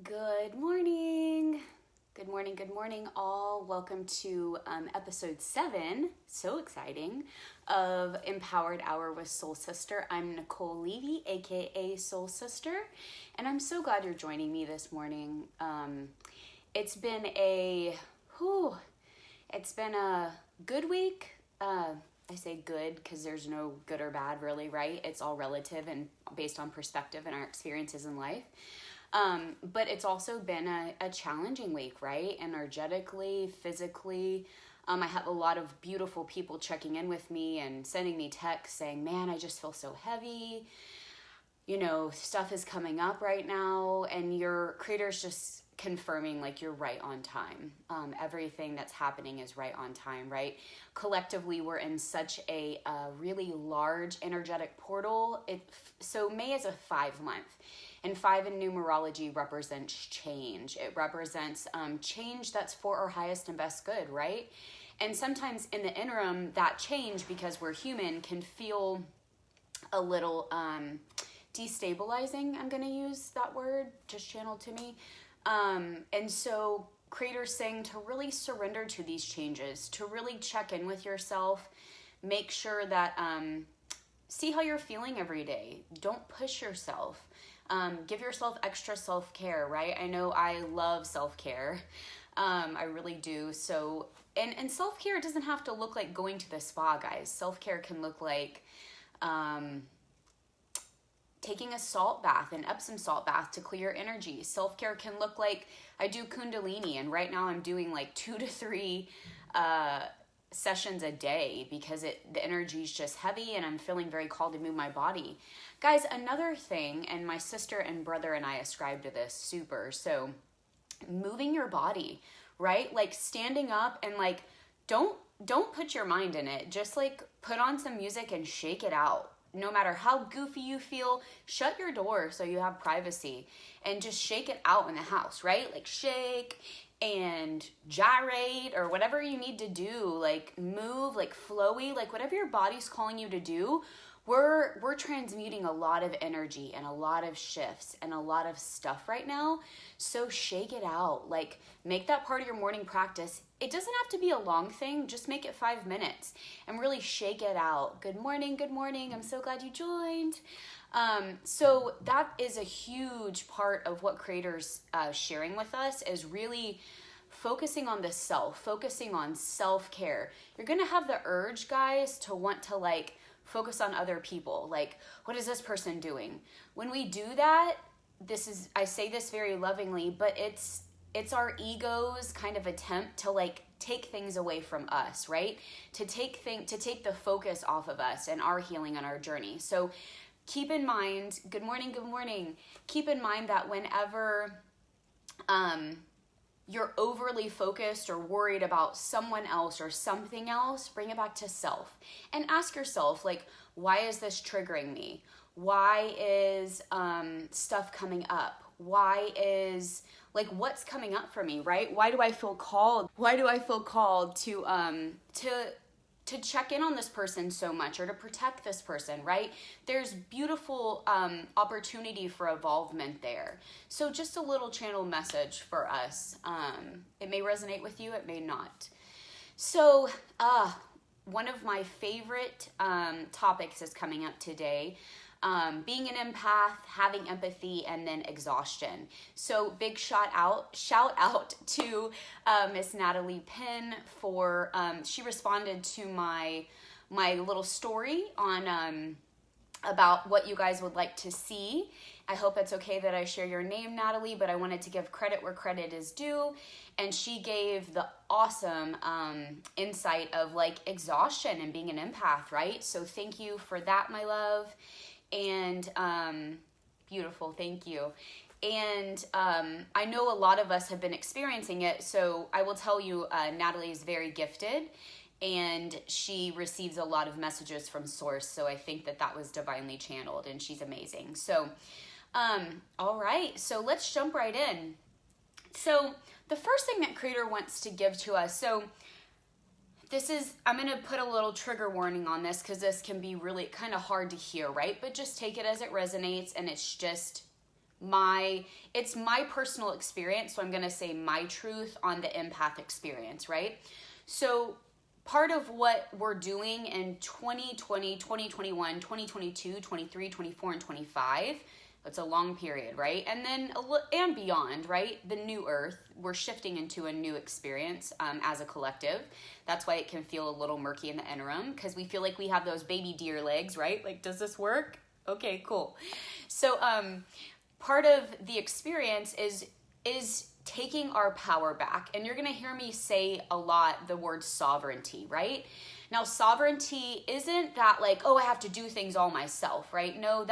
Good morning. Good morning, good morning, all. Welcome to episode 7, so exciting, of Empowered Hour with Soul Sister. I'm Nicole Levy, aka Soul Sister, and I'm so glad you're joining me this morning. It's been a good week. I say good because there's no good or bad, really, right? It's all relative and based on perspective and our experiences in life. But it's also been a challenging week, right? Energetically, physically. I have a lot of beautiful people checking in with me and sending me texts saying, man, I just feel so heavy. You know, stuff is coming up right now, and your creator's just confirming like you're right on time. Everything that's happening is right on time, right? Collectively, we're in such a really large energetic portal. So May is a 5-month. And 5 in numerology represents change. It represents change that's for our highest and best good, right? And sometimes in the interim, that change, because we're human, can feel a little destabilizing. I'm going to use that word, just channeled to me. And so Creator's saying to really surrender to these changes, to really check in with yourself, make sure that, see how you're feeling every day. Don't push yourself. Give yourself extra self-care, right? I know I love self-care. I really do. So, and self-care doesn't have to look like going to the spa, guys. Self-care can look like taking a salt bath, an Epsom salt bath to clear energy. Self-care can look like I do Kundalini, and right now I'm doing like 2 to 3 sessions a day because the energy is just heavy and I'm feeling very called to move my body. Guys, another thing, and my sister and brother and I ascribe to this super, so moving your body, right? Like standing up and like, don't put your mind in it. Just like put on some music and shake it out. No matter how goofy you feel, shut your door so you have privacy and just shake it out in the house, right? Like shake and gyrate or whatever you need to do, like move, like flowy, like whatever your body's calling you to do. We're transmuting a lot of energy and a lot of shifts and a lot of stuff right now. So shake it out. Like make that part of your morning practice. It doesn't have to be a long thing. Just make it 5 minutes and really shake it out. Good morning. Good morning. I'm so glad you joined. So that is a huge part of what Creator's sharing with us, is really focusing on the self, focusing on self-care. You're going to have the urge, guys, to want to like focus on other people. Like, what is this person doing? When we do that, I say this very lovingly, but it's our ego's kind of attempt to like take things away from us, right? To take the focus off of us and our healing and our journey. So keep in mind, good morning. Keep in mind that whenever you're overly focused or worried about someone else or something else, bring it back to self and ask yourself, like, why is this triggering me? Why is stuff coming up? Why is, like, what's coming up for me, right? Why do I feel called? Why do I feel called to check in on this person so much, or to protect this person, right? There's beautiful opportunity for evolvement there. So just a little channel message for us. It may resonate with you, it may not. So one of my favorite topics is coming up today. Being an empath, having empathy, and then exhaustion. So big shout out to Miss Natalie Penn for, she responded to my little story on about what you guys would like to see. I hope it's okay that I share your name, Natalie, but I wanted to give credit where credit is due. And she gave the awesome insight of like exhaustion and being an empath, right? So thank you for that, my love. And beautiful, thank you. And I know a lot of us have been experiencing it, so I will tell you, Natalie is very gifted, and she receives a lot of messages from Source, so I think that was divinely channeled, and she's amazing. So, all right, so let's jump right in. So the first thing that Creator wants to give to us, so I'm going to put a little trigger warning on this because this can be really kind of hard to hear, right? But just take it as it resonates, and it's just it's my personal experience, so I'm going to say my truth on the empath experience, right? So part of what we're doing in 2020, 2021, 2022, 23, 24, and 25, it's a long period, right? And then and beyond, right? The new earth, we're shifting into a new experience as a collective. That's why it can feel a little murky in the interim, because we feel like we have those baby deer legs, right? Like, does this work? Okay, cool. So part of the experience is taking our power back. And you're going to hear me say a lot the word sovereignty, right? Now, sovereignty isn't that like, oh, I have to do things all myself, right? No,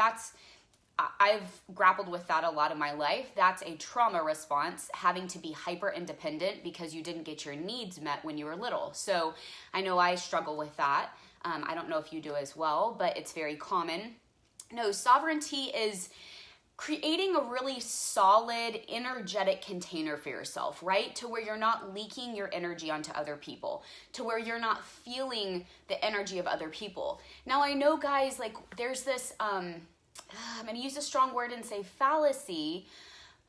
I've grappled with that a lot in my life. That's a trauma response, having to be hyper independent because you didn't get your needs met when you were little. So I know I struggle with that. I don't know if you do as well, but it's very common. No, sovereignty is creating a really solid, energetic container for yourself, right? To where you're not leaking your energy onto other people, to where you're not feeling the energy of other people. Now, I know, guys, like, there's this, I'm going to use a strong word and say fallacy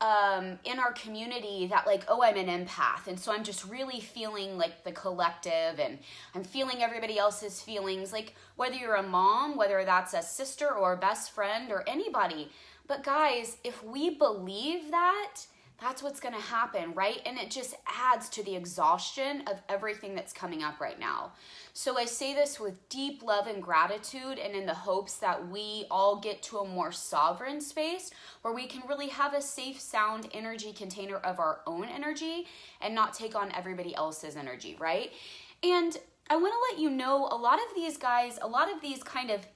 in our community that, like, oh, I'm an empath, and so I'm just really feeling like the collective, and I'm feeling everybody else's feelings, like whether you're a mom, whether that's a sister or a best friend or anybody. But guys, if we believe that, that's what's going to happen, right? And it just adds to the exhaustion of everything that's coming up right now. So I say this with deep love and gratitude, and in the hopes that we all get to a more sovereign space where we can really have a safe, sound energy container of our own energy and not take on everybody else's energy, right? And I want to let you know, a lot of these guys, a lot of these kind of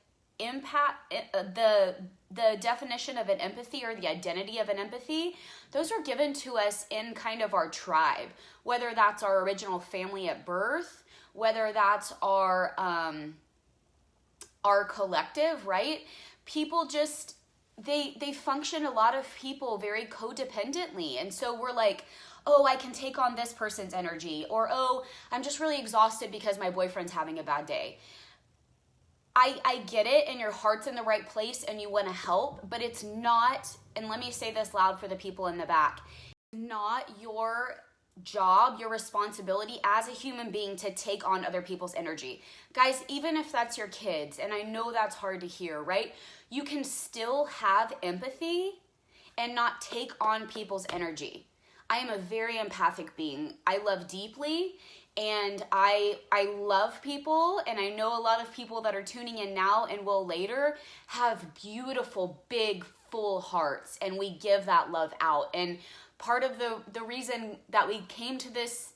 the definition of an empathy or the identity of an empathy, those are given to us in kind of our tribe, whether that's our original family at birth, whether that's our collective, right? People just, they function, a lot of people, very codependently. And so we're like, oh, I can take on this person's energy, or oh, I'm just really exhausted because my boyfriend's having a bad day. I get it, and your heart's in the right place and you want to help, but it's not, and let me say this loud for the people in the back, not your job, your responsibility as a human being to take on other people's energy. Guys, even if that's your kids, and I know that's hard to hear, right? You can still have empathy and not take on people's energy. I am a very empathic being. I love deeply, and I love people, and I know a lot of people that are tuning in now and will later have beautiful, big, full hearts, and we give that love out. And part of the reason that we came to this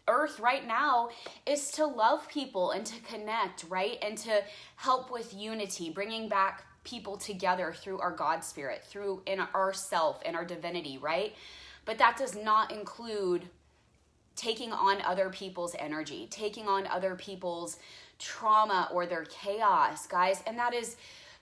earth right now is to love people and to connect, right? And to help with unity, bringing back people together through our God spirit, through in our self and our divinity, right? But that does not include taking on other people's energy, taking on other people's trauma or their chaos, guys. And that is,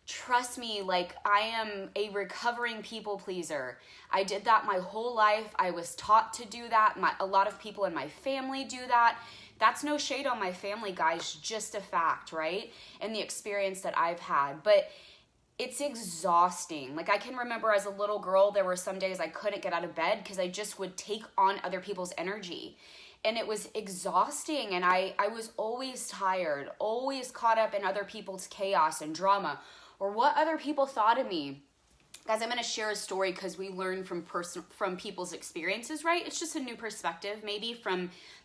trust me, like, I am a recovering people pleaser. I did that my whole life. I was taught to do that. A lot of people in my family do that. That's no shade on my family, guys, just a fact, right? And the experience that I've had. But it's exhausting. Like, I can remember as a little girl, there were some days I couldn't get out of bed because I just would take on other people's energy. And it was exhausting. And I was always tired, always caught up in other people's chaos and drama, or what other people thought of me. Guys, I'm going to share a story because we learn from people's experiences, right? It's just a new perspective, maybe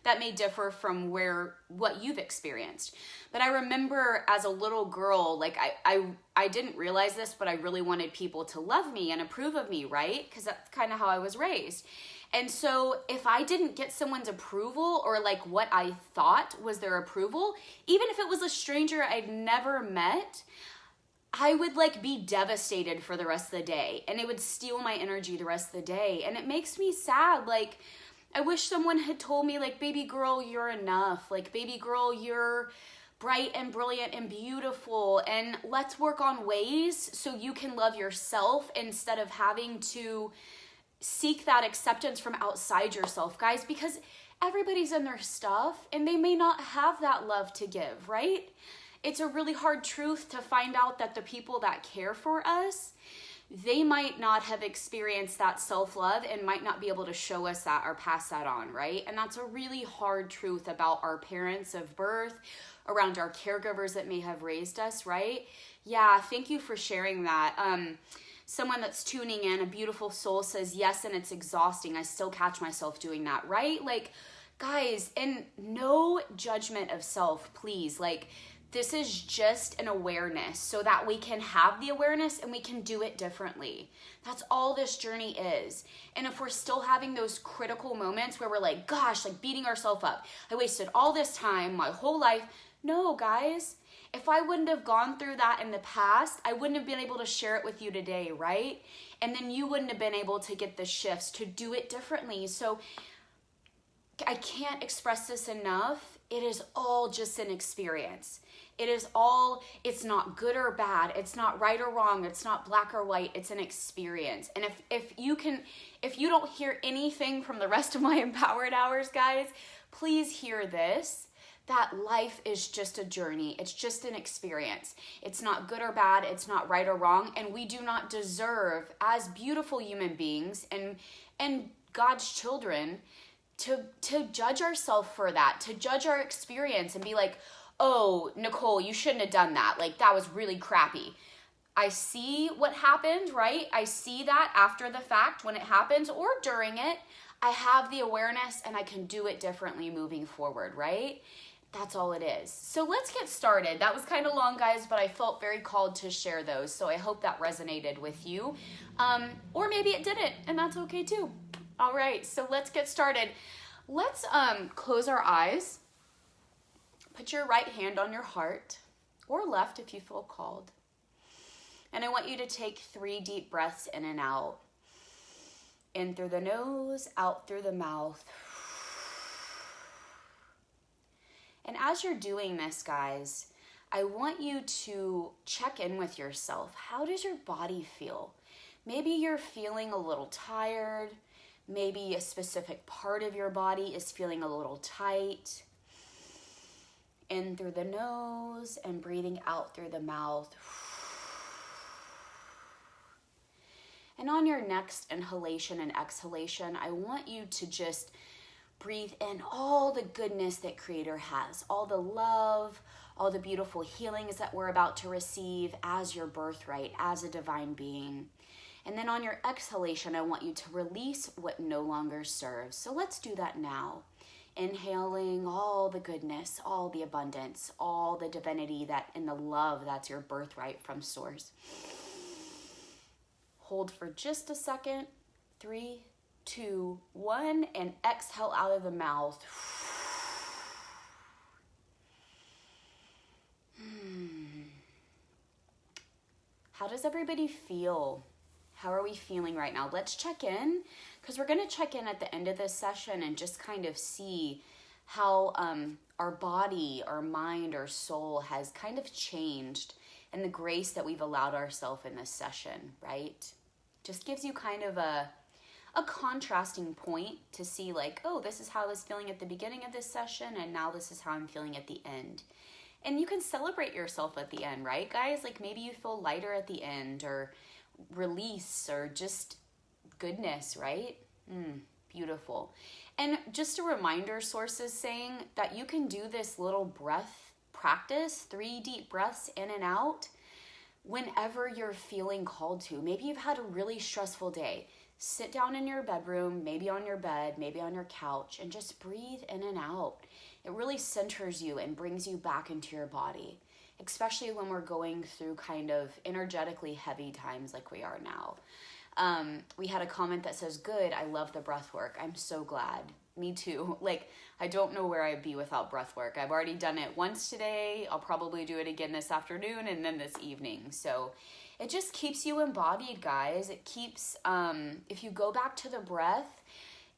that may differ from what you've experienced. But I remember as a little girl, like I didn't realize this, but I really wanted people to love me and approve of me, right? Because that's kind of how I was raised. And so if I didn't get someone's approval, or like what I thought was their approval, even if it was a stranger I'd never met, I would like be devastated for the rest of the day, and it would steal my energy the rest of the day. And it makes me sad. Like, I wish someone had told me, like, baby girl, you're enough. Like, baby girl, you're bright and brilliant and beautiful, and let's work on ways so you can love yourself instead of having to seek that acceptance from outside yourself, guys, because everybody's in their stuff and they may not have that love to give, right? It's a really hard truth to find out that the people that care for us they might not have experienced that self-love and might not be able to show us that or pass that on, right? And that's a really hard truth about our parents of birth, around our caregivers that may have raised us, right? Yeah, thank you for sharing that. Someone that's tuning in, a beautiful soul, says, yes, and it's exhausting. I still catch myself doing that, right? Like, guys, and no judgment of self, please. Like, this is just an awareness so that we can have the awareness and we can do it differently. That's all this journey is. And if we're still having those critical moments where we're like, gosh, like beating ourselves up, I wasted all this time, my whole life. No, guys, if I wouldn't have gone through that in the past, I wouldn't have been able to share it with you today, right? And then you wouldn't have been able to get the shifts to do it differently. So I can't express this enough. It is all just an experience. It is all, it's not good or bad. It's not right or wrong. It's not black or white. It's an experience. And if you don't hear anything from the rest of my empowered hours, guys, please hear this, that life is just a journey. It's just an experience. It's not good or bad. It's not right or wrong. And we do not deserve, as beautiful human beings and God's children, to judge ourselves for that, to judge our experience and be like, oh, Nicole, you shouldn't have done that. Like, that was really crappy. I see what happened, right? I see that after the fact when it happens or during it. I have the awareness and I can do it differently moving forward, right? That's all it is. So let's get started. That was kind of long, guys, but I felt very called to share those. So I hope that resonated with you. Or maybe it didn't, and that's okay too. All right, so let's get started. Let's close our eyes. Put your right hand on your heart, or left if you feel called. And I want you to take 3 deep breaths in and out. In through the nose, out through the mouth. And as you're doing this, guys, I want you to check in with yourself. How does your body feel? Maybe you're feeling a little tired. Maybe a specific part of your body is feeling a little tight. In through the nose and breathing out through the mouth. And on your next inhalation and exhalation, I want you to just breathe in all the goodness that Creator has, all the love, all the beautiful healings that we're about to receive as your birthright, as a divine being. And then on your exhalation, I want you to release what no longer serves. So let's do that now. Inhaling all the goodness, all the abundance, all the divinity that and the love that's your birthright from Source. Hold for just a second. 3, 2, 1, and exhale out of the mouth. How does everybody feel? How are we feeling right now? Let's check in, because we're going to check in at the end of this session and just kind of see how our body, our mind, our soul has kind of changed, and the grace that we've allowed ourselves in this session, right? Just gives you kind of a contrasting point to see like, oh, this is how I was feeling at the beginning of this session, and now this is how I'm feeling at the end. And you can celebrate yourself at the end, right, guys? Like maybe you feel lighter at the end, or release, or just goodness, right? Beautiful. And just a reminder, Source is saying that you can do this little breath practice, 3 deep breaths in and out, whenever you're feeling called to. Maybe you've had a really stressful day. Sit down in your bedroom, maybe on your bed, maybe on your couch, and just breathe in and out. It really centers you and brings you back into your body, especially when we're going through kind of energetically heavy times like we are now. We had a comment that says, good, I love the breath work. I'm so glad. Me too. Like, I don't know where I'd be without breath work. I've already done it once today. I'll probably do it again this afternoon and then this evening. So it just keeps you embodied, guys. It keeps, if you go back to the breath,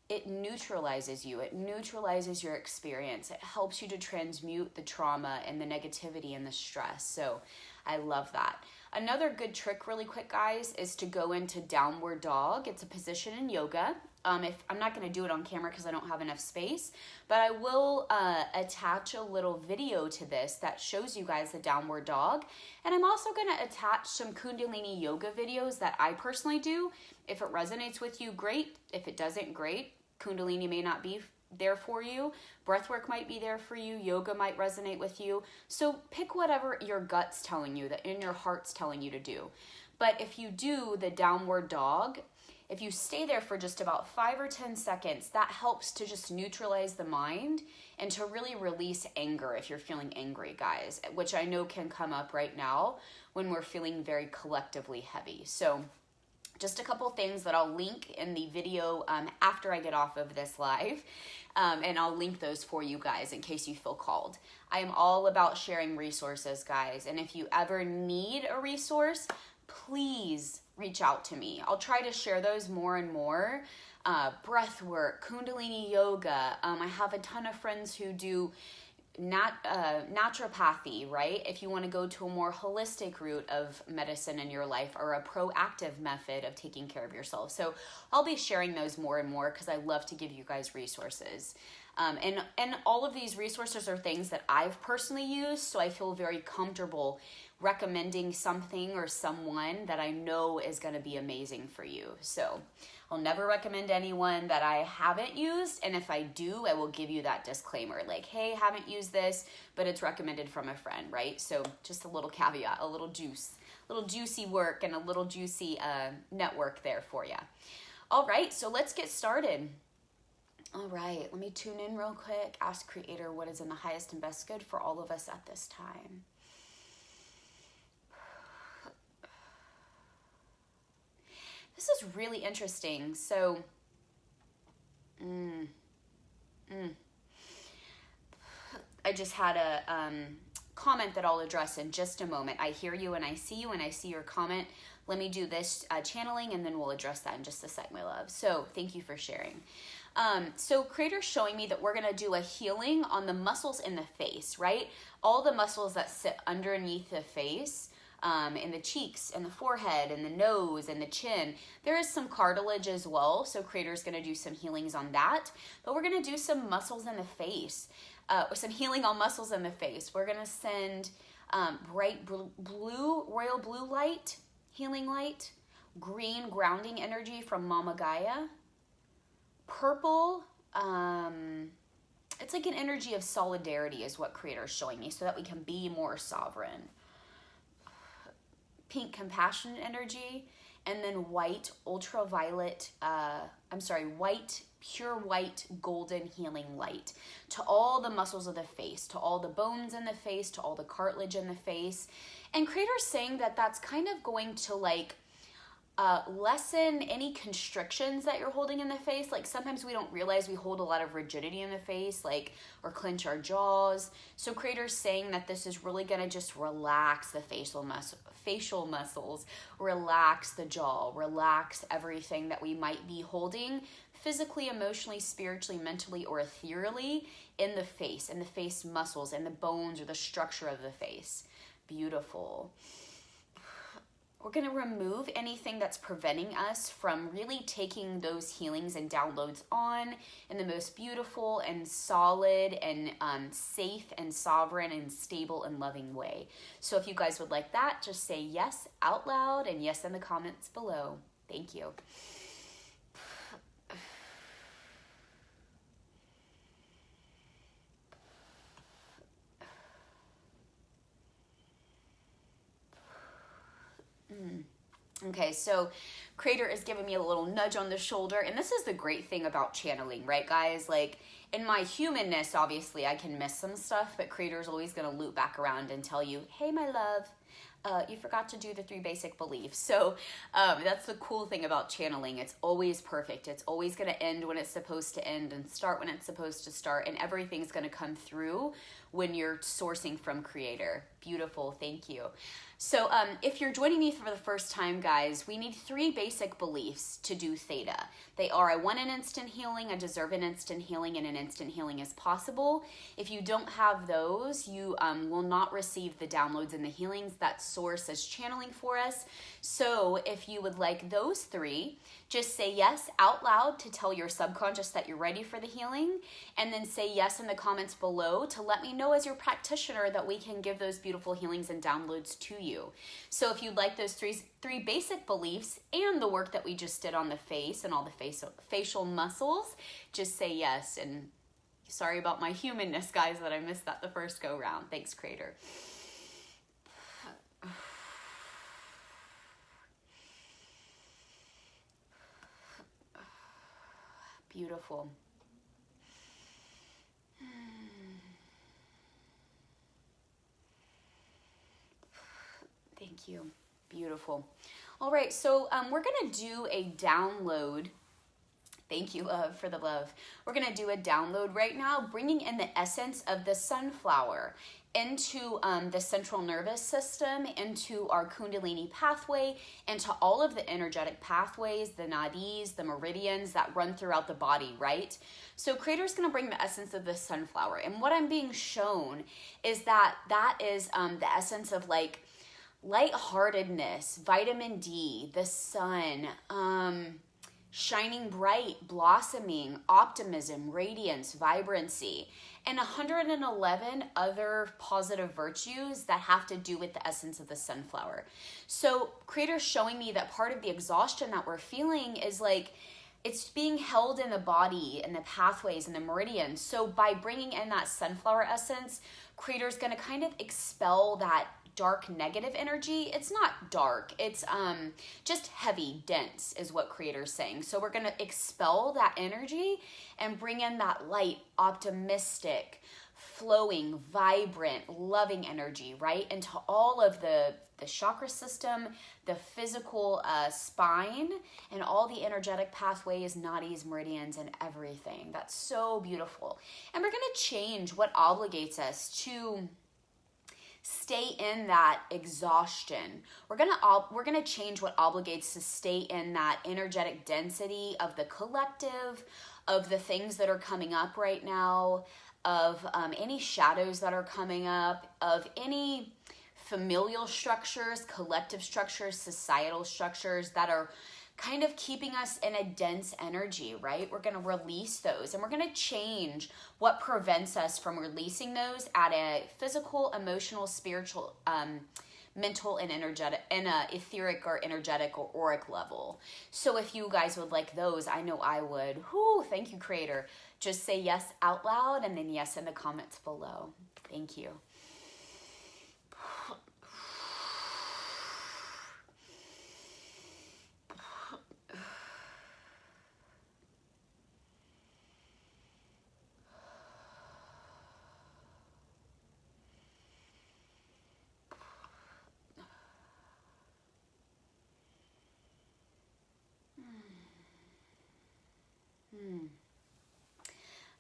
it neutralizes you. It neutralizes your experience. It helps you to transmute the trauma and the negativity and the stress. So I love that. Another good trick really quick, guys, is to go into downward dog. It's a position in yoga. If I'm not going to do it on camera because I don't have enough space, but I will attach a little video to this that shows you guys the downward dog. And I'm also going to attach some Kundalini yoga videos that I personally do. If it resonates with you, great. If it doesn't, great. Kundalini may not be there for you. Breathwork might be there for you. Yoga might resonate with you. So pick whatever your gut's telling you, that in your heart's telling you to do. But if you do the downward dog, if you stay there for just about 5 or 10 seconds, that helps to just neutralize the mind and to really release anger if you're feeling angry, guys, which I know can come up right now when we're feeling very collectively heavy. So just a couple things that I'll link in the video after I get off of this live, and I'll link those for you guys in case you feel called. I am all about sharing resources, guys, and if you ever need a resource, please reach out to me. I'll try to share those more and more. Breath work, Kundalini yoga. I have a ton of friends who do naturopathy, right? If you want to go to a more holistic route of medicine in your life, or a proactive method of taking care of yourself. So I'll be sharing those more and more because I love to give you guys resources. And all of these resources are things that I've personally used, so I feel very comfortable recommending something or someone that I know is going to be amazing for you. So I'll never recommend anyone that I haven't used, and if I do, I will give you that disclaimer, like, hey, haven't used this, but it's recommended from a friend, right? So just a little caveat, a little juicy work, and a little juicy network there for you. All right, so let's get started. All right, let me tune in real quick. Ask Creator what is in the highest and best good for all of us at this time. This is really interesting. So, I just had a comment that I'll address in just a moment. I hear you and I see you and I see your comment. Let me do this channeling and then we'll address that in just a sec, my love. So thank you for sharing. So Creator's showing me that we're going to do a healing on the muscles in the face, right? All the muscles that sit underneath the face, in the cheeks and the forehead and the nose and the chin. There is some cartilage as well, so Creator's going to do some healings on that. But we're going to do some muscles in the face, or some healing on muscles in the face. We're going to send bright blue, royal blue light, healing light, green grounding energy from Mama Gaia, purple, it's like an energy of solidarity is what Creator's showing me, so that we can be more sovereign. Pink compassion energy, and then white ultraviolet, white, pure white golden healing light to all the muscles of the face, to all the bones in the face, to all the cartilage in the face. And Creator's saying that that's kind of going to like lessen any constrictions that you're holding in the face. Like sometimes we don't realize we hold a lot of rigidity in the face, like, or clench our jaws. So Creator's saying that this is really going to just relax the facial muscles, relax the jaw, relax everything that we might be holding physically, emotionally, spiritually, mentally, or ethereally in the face muscles, and the bones or the structure of the face. Beautiful. We're going to remove anything that's preventing us from really taking those healings and downloads on in the most beautiful and solid and safe and sovereign and stable and loving way. So if you guys would like that, just say yes out loud and yes in the comments below. Thank you. Okay, so Creator is giving me a little nudge on the shoulder, and this is the great thing about channeling, right, guys? Like, in my humanness, obviously, I can miss some stuff, but Creator's always going to loop back around and tell you, hey, my love, you forgot to do the 3 basic beliefs. So that's the cool thing about channeling. It's always perfect. It's always going to end when it's supposed to end and start when it's supposed to start, and everything's going to come through when you're sourcing from Creator. Beautiful, thank you. So if you're joining me for the first time, guys, we need 3 basic beliefs to do theta. They are: I want an instant healing, I deserve an instant healing, and an instant healing is possible. If you don't have those, you will not receive the downloads and the healings that Source is channeling for us. So if you would like those 3, just say yes out loud to tell your subconscious that you're ready for the healing, and then say yes in the comments below to let me know as your practitioner that we can give those beautiful healings and downloads to you. So if you'd like those three basic beliefs and the work that we just did on the face and all the facial muscles, just say yes. And sorry about my humanness, guys, that I missed that the first go round. Thanks, Creator. Beautiful. Thank you. Beautiful. All right, so we're going to do a download. Thank you, love, for the love. We're going to do a download right now, bringing in the essence of the sunflower into the central nervous system, into our Kundalini pathway, into all of the energetic pathways, the nadis, the meridians that run throughout the body, right? So Creator's going to bring the essence of the sunflower. And what I'm being shown is that is the essence of like lightheartedness, vitamin D, the sun, shining bright, blossoming, optimism, radiance, vibrancy, and 111 other positive virtues that have to do with the essence of the sunflower. So Creator's showing me that part of the exhaustion that we're feeling is like, it's being held in the body and the pathways and the meridians. So by bringing in that sunflower essence, Creator's going to kind of expel that dark negative energy. It's not dark, it's just heavy, dense is what Creator's saying. So we're going to expel that energy and bring in that light, optimistic, flowing, vibrant, loving energy, right? Into all of the chakra system, the physical spine, and all the energetic pathways, nadis, meridians, and everything. That's so beautiful. And we're going to change what obligates us to stay in that exhaustion. We're gonna change what obligates to stay in that energetic density of the collective, of the things that are coming up right now, of any shadows that are coming up, of any familial structures, collective structures, societal structures that are kind of keeping us in a dense energy, right? We're going to release those, and we're going to change what prevents us from releasing those at a physical, emotional, spiritual, mental, and energetic, and etheric or energetic or auric level. So if you guys would like those, I know I would. Whoo, thank you, Creator. Just say yes out loud and then yes in the comments below. Thank you.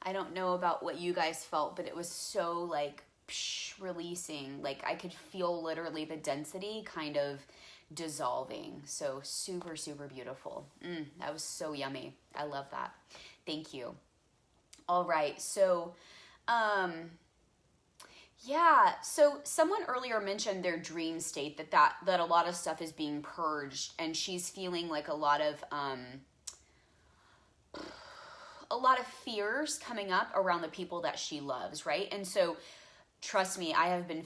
I don't know about what you guys felt, but it was so like releasing. Like I could feel literally the density kind of dissolving. So super, super beautiful. That was so yummy. I love that. Thank you. All right. So, yeah. So someone earlier mentioned their dream state, that a lot of stuff is being purged, and she's feeling like a lot of fears coming up around the people that she loves, right? And so trust me, I have been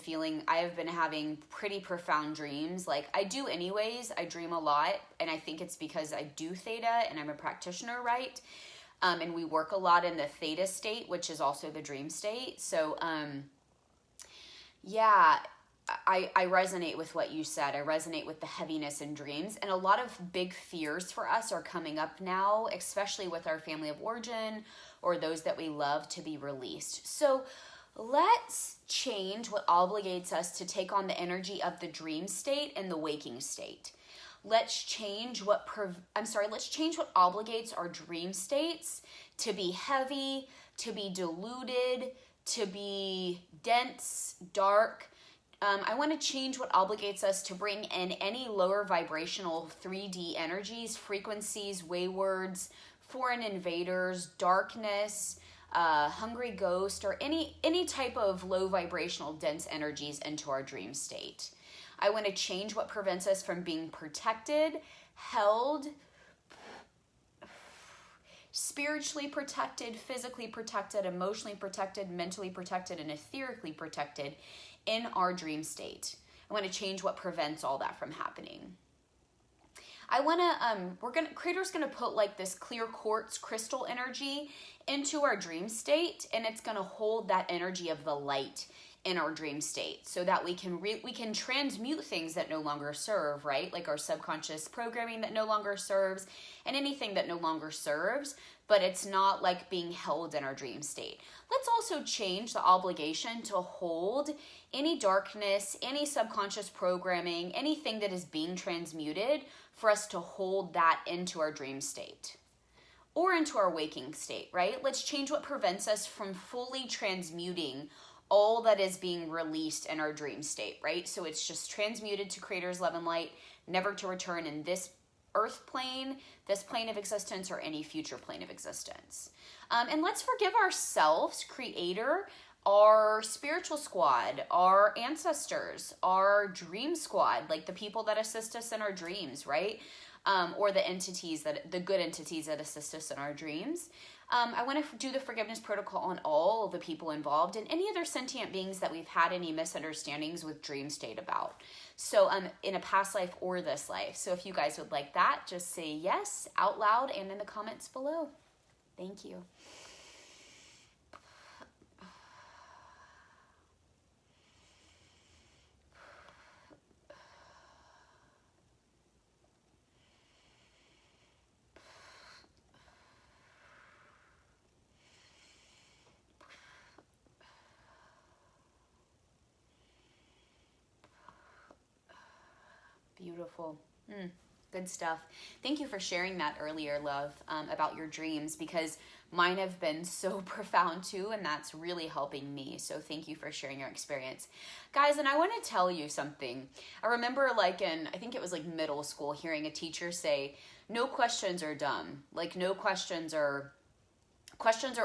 having pretty profound dreams. Like I do anyways, I dream a lot, and I think it's because I do theta and I'm a practitioner, right? And we work a lot in the theta state, which is also the dream state. So, yeah, I resonate with what you said. I resonate with the heaviness in dreams, and a lot of big fears for us are coming up now, especially with our family of origin or those that we love to be released. So let's change what obligates us to take on the energy of the dream state and the waking state. Let's change what obligates our dream states to be heavy, to be diluted, to be dense, dark, I want to change what obligates us to bring in any lower vibrational 3D energies, frequencies, waywards, foreign invaders, darkness, hungry ghost, or any type of low vibrational dense energies into our dream state. I want to change what prevents us from being protected, held, spiritually protected, physically protected, emotionally protected, mentally protected, and etherically protected in our dream state. I want to change what prevents all that from happening. I want to, Creator's going to put like this clear quartz crystal energy into our dream state, and it's going to hold that energy of the light in our dream state so that we can transmute things that no longer serve, right? Like our subconscious programming that no longer serves and anything that no longer serves, but it's not like being held in our dream state. Let's also change the obligation to hold any darkness, any subconscious programming, anything that is being transmuted for us to hold that into our dream state or into our waking state, right? Let's change what prevents us from fully transmuting all that is being released in our dream state, right? So it's just transmuted to Creator's love and light, never to return in this earth plane, this plane of existence, or any future plane of existence. And let's forgive ourselves, Creator, our spiritual squad, our ancestors, our dream squad, like the people that assist us in our dreams, right? Or the good entities that assist us in our dreams. I want to do the forgiveness protocol on all of the people involved and any other sentient beings that we've had any misunderstandings with dream state about. So in a past life or this life. So if you guys would like that, just say yes out loud and in the comments below. Thank you. Beautiful. Good stuff. Thank you for sharing that earlier, love, about your dreams, because mine have been so profound too, and that's really helping me. So thank you for sharing your experience. Guys, and I want to tell you something. I remember I think it was like middle school, hearing a teacher say, no questions are dumb. Like questions are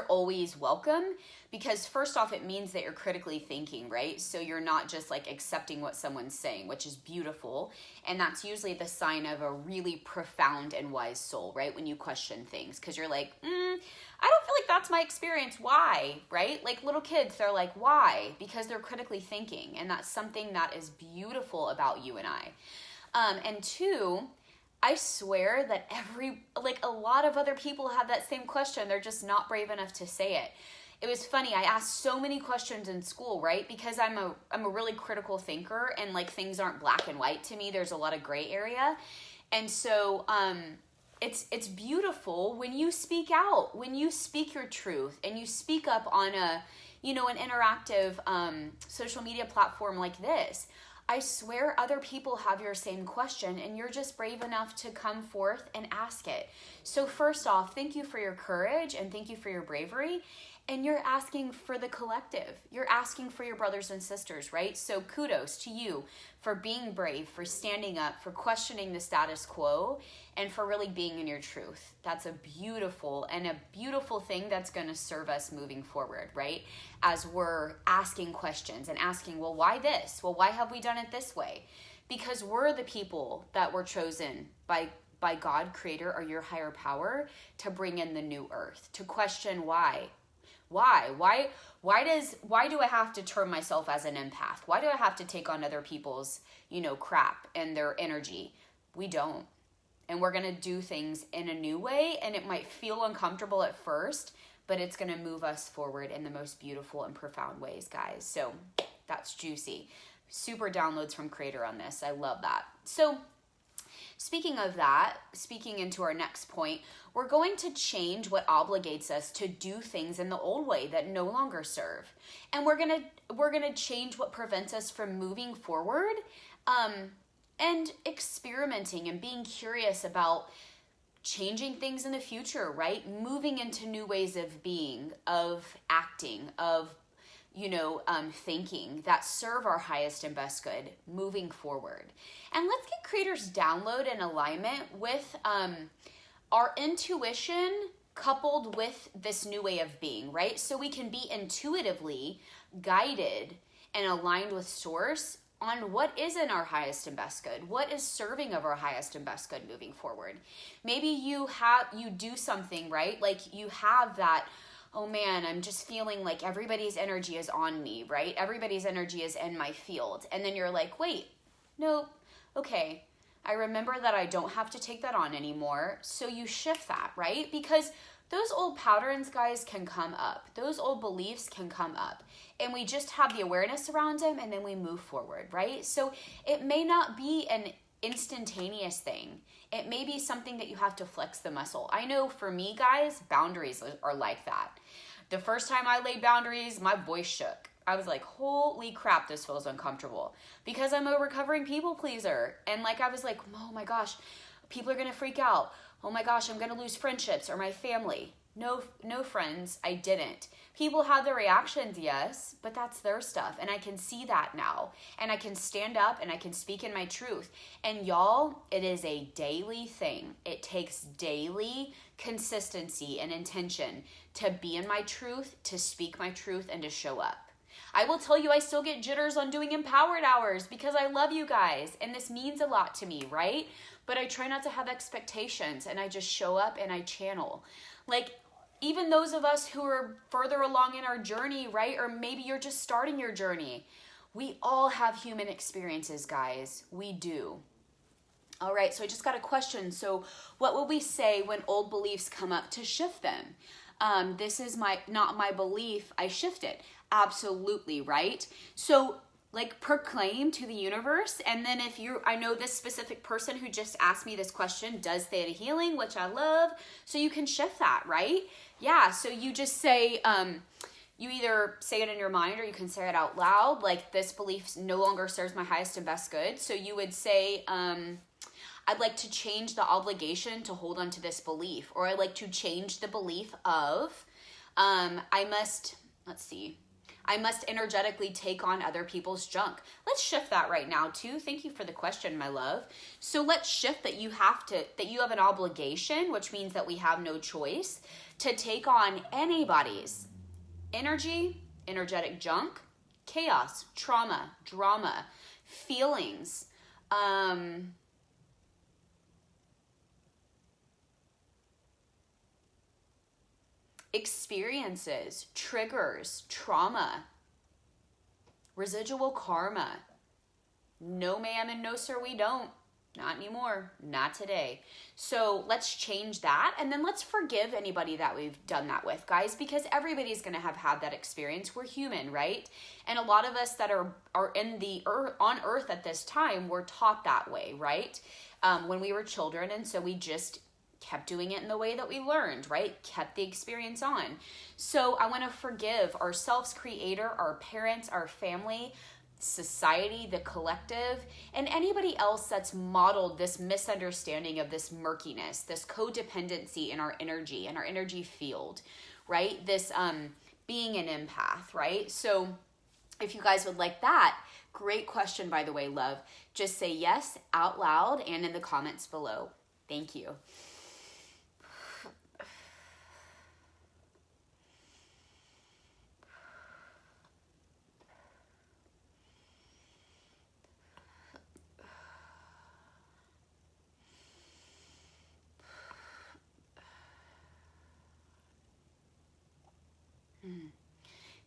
always welcome, because first off, it means that you're critically thinking, right? So you're not just like accepting what someone's saying, which is beautiful. And that's usually the sign of a really profound and wise soul, right? When you question things, because you're like, I don't feel like that's my experience. Why? Right? Like little kids, they're like, why? Because they're critically thinking. And that's something that is beautiful about you and I. And two, I swear that a lot of other people have that same question. They're just not brave enough to say it. It was funny. I asked so many questions in school, right? Because I'm a really critical thinker, and like things aren't black and white to me. There's a lot of gray area. And so it's beautiful when you speak out, when you speak your truth and you speak up on an interactive social media platform like this. I swear other people have your same question, and you're just brave enough to come forth and ask it. So first off, thank you for your courage and thank you for your bravery. And you're asking for the collective. You're asking for your brothers and sisters, right? So kudos to you for being brave, for standing up, for questioning the status quo, and for really being in your truth. That's a beautiful thing that's going to serve us moving forward, right? As we're asking questions and asking, well, why this? Well, why have we done it this way? Because we're the people that were chosen by God, Creator, or your higher power to bring in the new earth, to question why. Why do I have to term myself as an empath? Why do I have to take on other people's, crap and their energy? We don't. And we're going to do things in a new way, and it might feel uncomfortable at first, but it's going to move us forward in the most beautiful and profound ways, guys. So that's juicy. Super downloads from Creator on this. I love that. So speaking of that, speaking into our next point, we're going to change what obligates us to do things in the old way that no longer serve. And we're gonna change what prevents us from moving forward and experimenting and being curious about changing things in the future, right? Moving into new ways of being, of acting, of thinking that serve our highest and best good moving forward. And let's get creators download in alignment with our intuition coupled with this new way of being, right? So we can be intuitively guided and aligned with source on what is in our highest and best good, what is serving of our highest and best good moving forward. Maybe you do something, right? Like you have that, oh man, I'm just feeling like everybody's energy is on me, right? Everybody's energy is in my field. And then you're like, wait, no, okay, I remember that I don't have to take that on anymore. So you shift that, right? Because those old patterns, guys, can come up. Those old beliefs can come up. And we just have the awareness around them and then we move forward, right? So it may not be an instantaneous thing. It may be something that you have to flex the muscle. I know for me, guys, boundaries are like that. The first time I laid boundaries, my voice shook. I was like, holy crap, this feels uncomfortable because I'm a recovering people pleaser. And like, I was like, oh my gosh, people are going to freak out. Oh my gosh, I'm going to lose friendships or my family. No friends, I didn't. People had their reactions, yes, but that's their stuff. And I can see that now. And I can stand up and I can speak in my truth. And y'all, it is a daily thing. It takes daily consistency and intention to be in my truth, to speak my truth, and to show up. I will tell you, I still get jitters on doing empowered hours because I love you guys. And this means a lot to me, right? But I try not to have expectations and I just show up and I channel. Like, even those of us who are further along in our journey, right? Or maybe you're just starting your journey. We all have human experiences, guys. We do. All right, so I just got a question. So what would we say when old beliefs come up to shift them? This is not my belief, I shift it. Absolutely, right? So like proclaim to the universe. And then I know this specific person who just asked me this question does theta healing, which I love. So you can shift that, right? Yeah. So you just say, you either say it in your mind or you can say it out loud. Like, this belief no longer serves my highest and best good. So you would say, I'd like to change the obligation to hold on to this belief, or I'd like to change the belief of, I must energetically take on other people's junk. Let's shift that right now too. Thank you for the question, my love. So let's shift that you have an obligation, which means that we have no choice to take on anybody's energy, energetic junk, chaos, trauma, drama, feelings, experiences, triggers, trauma, residual karma. No ma'am and no sir, we don't. Not anymore. Not today. So let's change that. And then let's forgive anybody that we've done that with, guys, because everybody's going to have had that experience. We're human, right? And a lot of us that are on earth at this time were taught that way, right? When we were children. And so we just kept doing it in the way that we learned, right? Kept the experience on. So I want to forgive ourselves, creator, our parents, our family, society, the collective, and anybody else that's modeled this misunderstanding of this murkiness, this codependency in our energy field, right? This being an empath, right? So if you guys would like that, great question, by the way, love. Just say yes out loud and in the comments below. Thank you.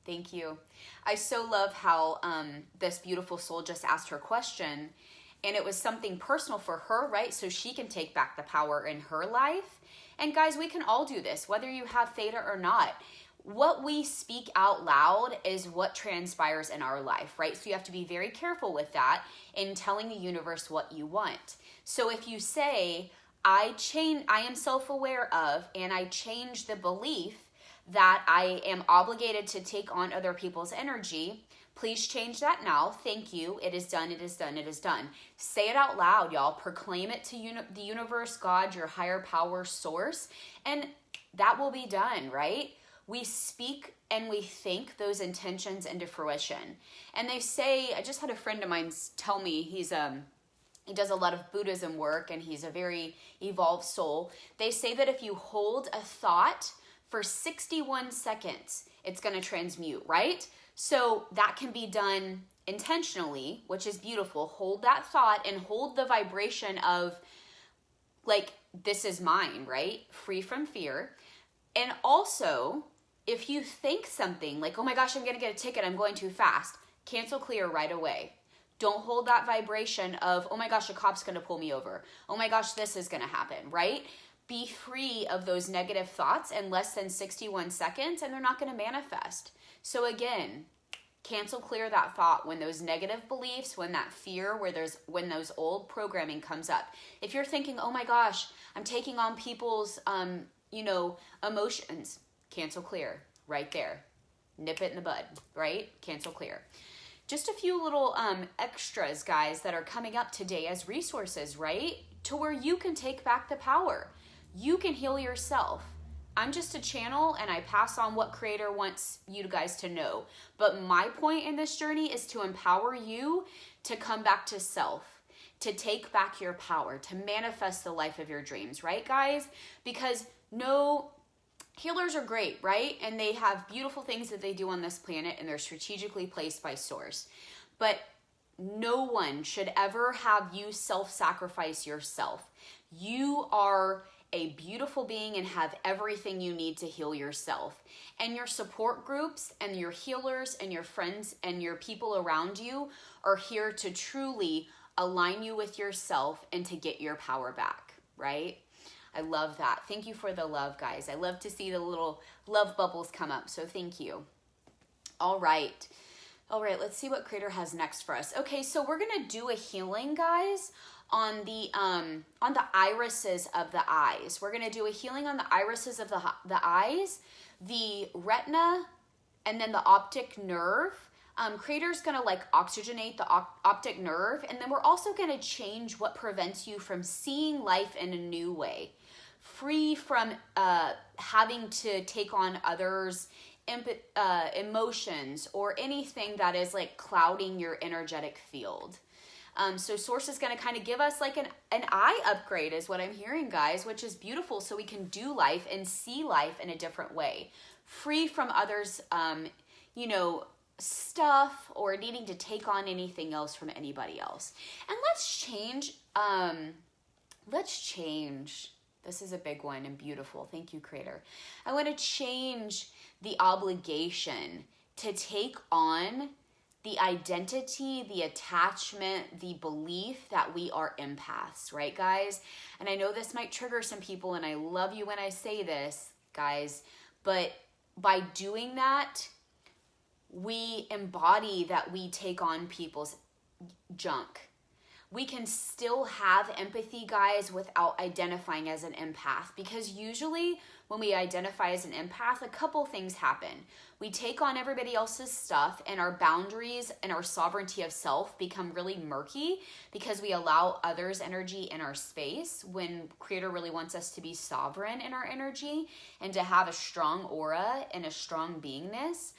Thank you. I so love how this beautiful soul just asked her question, and it was something personal for her, right? So she can take back the power in her life. And guys, we can all do this, whether you have theta or not. What we speak out loud is what transpires in our life, right? So you have to be very careful with that in telling the universe what you want. So if you say, I am self-aware of, and I change the belief that I am obligated to take on other people's energy, please change that now. Thank you. It is done. It is done. It is done. Say it out loud, y'all. Proclaim it to the universe, God, your higher power source, and that will be done, right? we speak and we think those intentions into fruition. And they say, I just had a friend of mine tell me, he does a lot of Buddhism work and he's a very evolved soul. They say that if you hold a thought for 61 seconds, it's going to transmute, right? So that can be done intentionally, which is beautiful. Hold that thought and hold the vibration of like, this is mine, right? Free from fear. And also, if you think something like, oh my gosh, I'm going to get a ticket, I'm going too fast, cancel clear right away. Don't hold that vibration of, oh my gosh, a cop's going to pull me over. Oh my gosh, this is going to happen, right? Be free of those negative thoughts in less than 61 seconds and they're not going to manifest. So again, cancel clear that thought when those negative beliefs, when that fear, when those old programming comes up. If you're thinking, oh my gosh, I'm taking on people's, emotions, cancel clear right there. Nip it in the bud, right? Cancel clear. Just a few little extras, guys, that are coming up today as resources, right? To where you can take back the power. You can heal yourself. I'm just a channel and I pass on what Creator wants you guys to know. But my point in this journey is to empower you to come back to self, to take back your power, to manifest the life of your dreams, right, guys? Because healers are great, right? And they have beautiful things that they do on this planet and they're strategically placed by source. But no one should ever have you self-sacrifice yourself. You are a beautiful being and have everything you need to heal yourself. And your support groups and your healers and your friends and your people around you are here to truly align you with yourself and to get your power back, right? I love that. Thank you for the love, guys. I love to see the little love bubbles come up, so thank you. All right, let's see what Creator has next for us. Okay, so we're going to do a healing, guys, on the irises of the eyes. We're going to do a healing on the irises of the eyes, the retina, and then the optic nerve. Creator's going to oxygenate the optic nerve, and then we're also going to change what prevents you from seeing life in a new way, free from having to take on others' emotions or anything that is clouding your energetic field. So Source is going to kind of give us an eye upgrade is what I'm hearing, guys, which is beautiful, so we can do life and see life in a different way, free from others, stuff or needing to take on anything else from anybody else. And let's change. This is a big one and beautiful. Thank you, Creator. I want to change the obligation to take on the identity, the attachment, the belief that we are empaths, right, guys? And I know this might trigger some people, and I love you when I say this, guys, but by doing that, we embody that we take on people's junk. We can still have empathy, guys, without identifying as an empath, because usually when we identify as an empath, a couple things happen. We take on everybody else's stuff, and our boundaries and our sovereignty of self become really murky because we allow others' energy in our space when Creator really wants us to be sovereign in our energy and to have a strong aura and a strong beingness.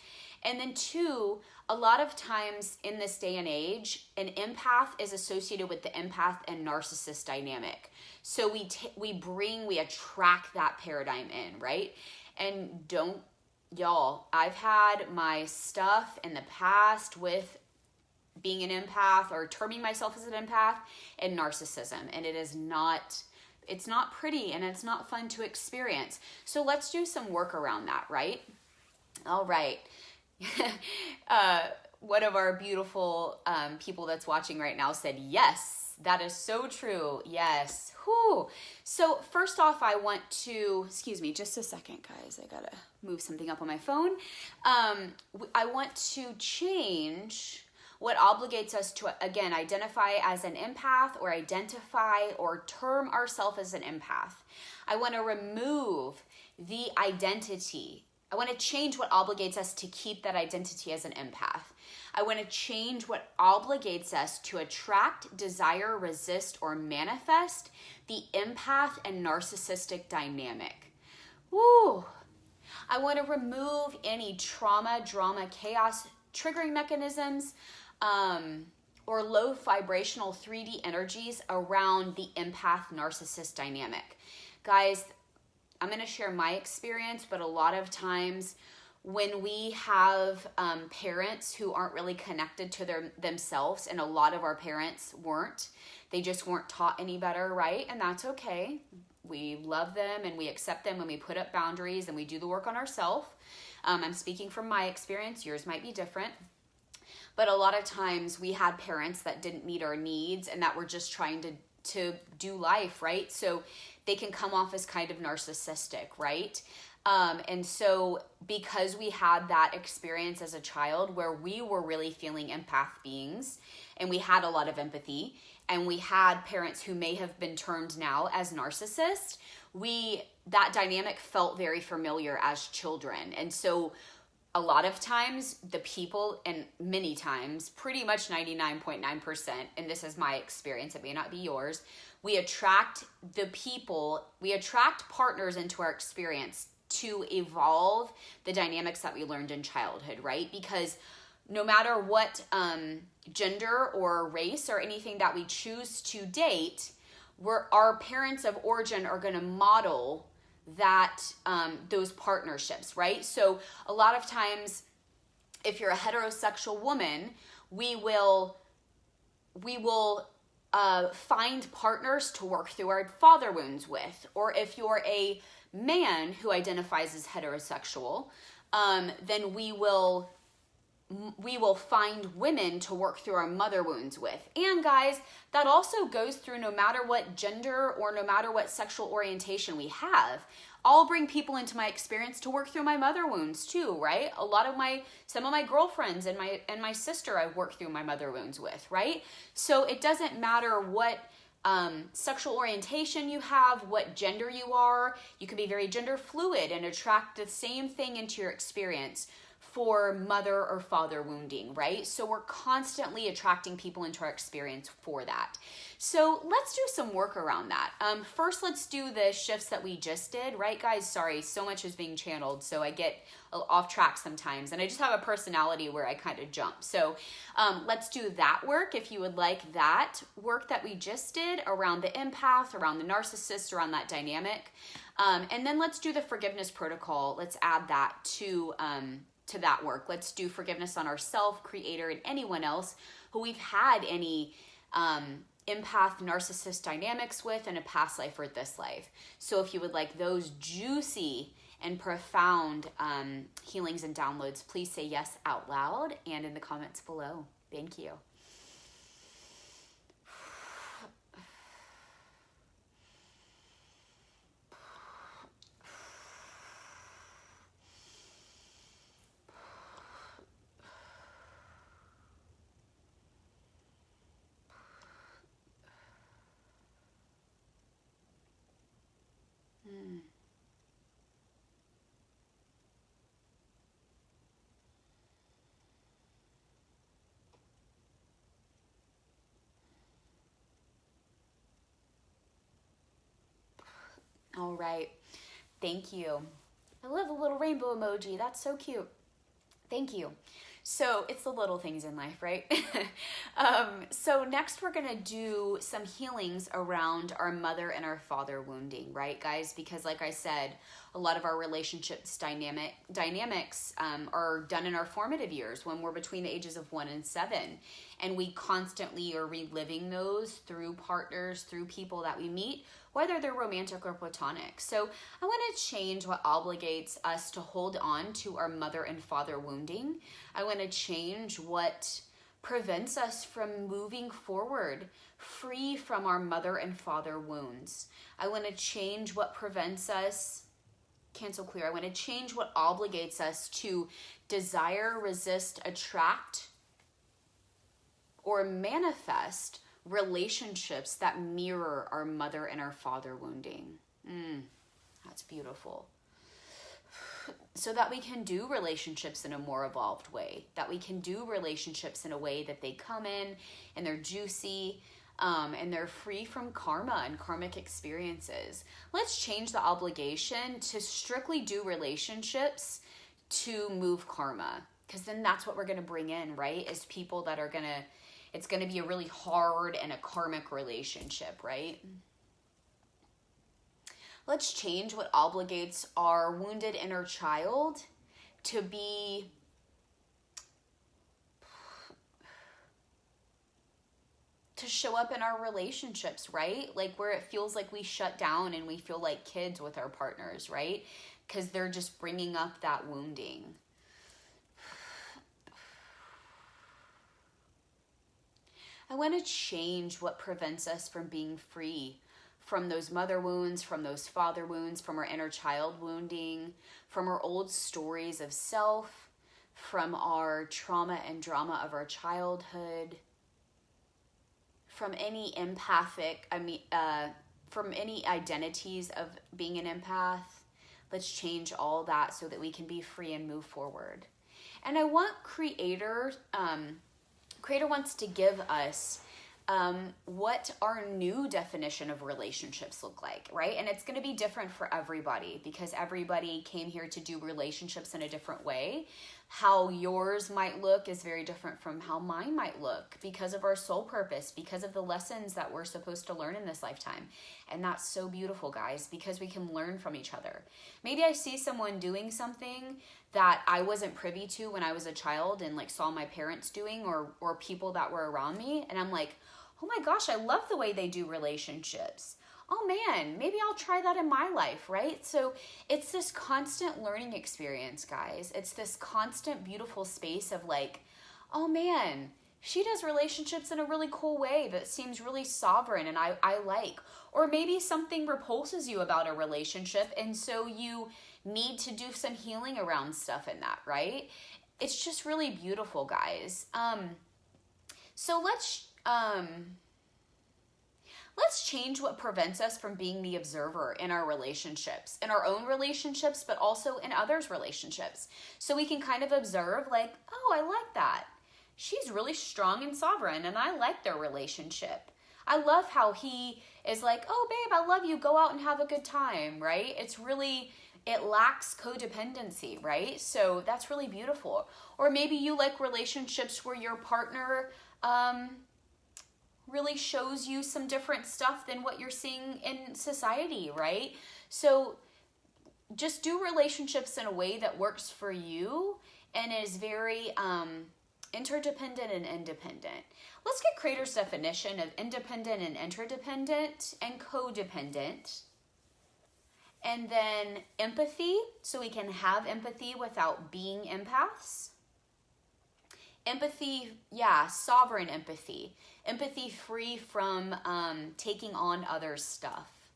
And then two, a lot of times in this day and age, an empath is associated with the empath and narcissist dynamic. So we attract that paradigm in, right? And I've had my stuff in the past with being an empath or terming myself as an empath and narcissism. And it's not pretty and it's not fun to experience. So let's do some work around that, right? All right. One of our beautiful people that's watching right now said, yes, that is so true. Yes. Whew. So first off, I want to, excuse me, just a second, guys. I gotta move something up on my phone. I want to change what obligates us to, again, identify as an empath or identify or term ourselves as an empath. I want to remove the identity. I want to change what obligates us to keep that identity as an empath. I want to change what obligates us to attract, desire, resist, or manifest the empath and narcissistic dynamic. Woo! I want to remove any trauma, drama, chaos, triggering mechanisms, or low vibrational 3D energies around the empath narcissist dynamic. Guys, I'm going to share my experience, but a lot of times when we have parents who aren't really connected to themselves, and a lot of our parents weren't, they just weren't taught any better, right? And that's okay. We love them and we accept them when we put up boundaries and we do the work on ourselves. I'm speaking from my experience. Yours might be different. But a lot of times we had parents that didn't meet our needs and that were just trying to do life, right? So they can come off as kind of narcissistic, right? And so because we had that experience as a child where we were really feeling empath beings and we had a lot of empathy and we had parents who may have been termed now as narcissists, that dynamic felt very familiar as children. And so a lot of times the people, and many times, pretty much 99.9%, and this is my experience, it may not be yours, we attract partners into our experience to evolve the dynamics that we learned in childhood, right? Because no matter what gender or race or anything that we choose to date, our parents of origin are going to model that those partnerships, right? So a lot of times, if you're a heterosexual woman, we will find partners to work through our father wounds with. Or if you're a man who identifies as heterosexual, then we will find women to work through our mother wounds with. And guys, that also goes through no matter what gender or no matter what sexual orientation we have. I'll bring people into my experience to work through my mother wounds too, right? Some of my girlfriends and my sister I've worked through my mother wounds with, right? So it doesn't matter what sexual orientation you have, what gender you are. You can be very gender fluid and attract the same thing into your experience for mother or father wounding, right? So we're constantly attracting people into our experience for that. So let's do some work around that. First, let's do the shifts that we just did, right, guys? Sorry, so much is being channeled, so I get off track sometimes, and I just have a personality where I kind of jump. So let's do that work if you would like that work that we just did around the empath, around the narcissist, around that dynamic. And then let's do the forgiveness protocol. Let's add that to that work. Let's do forgiveness on ourselves, creator, and anyone else who we've had any empath narcissist dynamics with in a past life or this life. So if you would like those juicy and profound healings and downloads, please say yes out loud and in the comments below. Thank you. All right. Thank you. I love a little rainbow emoji. That's so cute. Thank you. So it's the little things in life, right? So next we're going to do some healings around our mother and our father wounding, right, guys? Because like I said, a lot of our relationships dynamics are done in our formative years when we're between the ages of 1 and 7. And we constantly are reliving those through partners, through people that we meet, whether they're romantic or platonic. So I want to change what obligates us to hold on to our mother and father wounding. I want to change what prevents us from moving forward free from our mother and father wounds. I want to change what prevents us, cancel clear. I want to change what obligates us to desire, resist, attract, or manifest relationships that mirror our mother and our father wounding. That's beautiful. So that we can do relationships in a more evolved way, that we can do relationships in a way that they come in and they're juicy, and they're free from karma and karmic experiences. Let's change the obligation to strictly do relationships to move karma, because then that's what we're going to bring in, right? Is people that are going to, it's going to be a really hard and a karmic relationship, right? Let's change what obligates our wounded inner child to be to show up in our relationships, right? Like where it feels like we shut down and we feel like kids with our partners, right? Because they're just bringing up that wounding. I want to change what prevents us from being free from those mother wounds, from those father wounds, from our inner child wounding, from our old stories of self, from our trauma and drama of our childhood, from any from any identities of being an empath. Let's change all that so that we can be free and move forward. And I want Creator wants to give us what our new definition of relationships look like, right? And it's going to be different for everybody because everybody came here to do relationships in a different way. How yours might look is very different from how mine might look because of our soul purpose, because of the lessons that we're supposed to learn in this lifetime. And that's so beautiful, guys, because we can learn from each other. Maybe I see someone doing something that I wasn't privy to when I was a child and like saw my parents doing or people that were around me. And I'm like, oh my gosh, I love the way they do relationships. Oh man, maybe I'll try that in my life, right? So it's this constant learning experience, guys. It's this constant beautiful space of like, oh man, she does relationships in a really cool way that seems really sovereign and I like. Or maybe something repulses you about a relationship and so you need to do some healing around stuff in that, right? It's just really beautiful, guys. So let's change what prevents us from being the observer in our relationships, in our own relationships, but also in others' relationships. So we can kind of observe like, oh, I like that. She's really strong and sovereign and I like their relationship. I love how he is like, oh, babe, I love you. Go out and have a good time, right? It lacks codependency, right? So that's really beautiful. Or maybe you like relationships where your partner really shows you some different stuff than what you're seeing in society, right? So just do relationships in a way that works for you and is very interdependent and independent. Let's get Creator's definition of independent and interdependent and codependent. And then empathy, so we can have empathy without being empaths. Empathy, sovereign empathy. Empathy free from taking on others' stuff.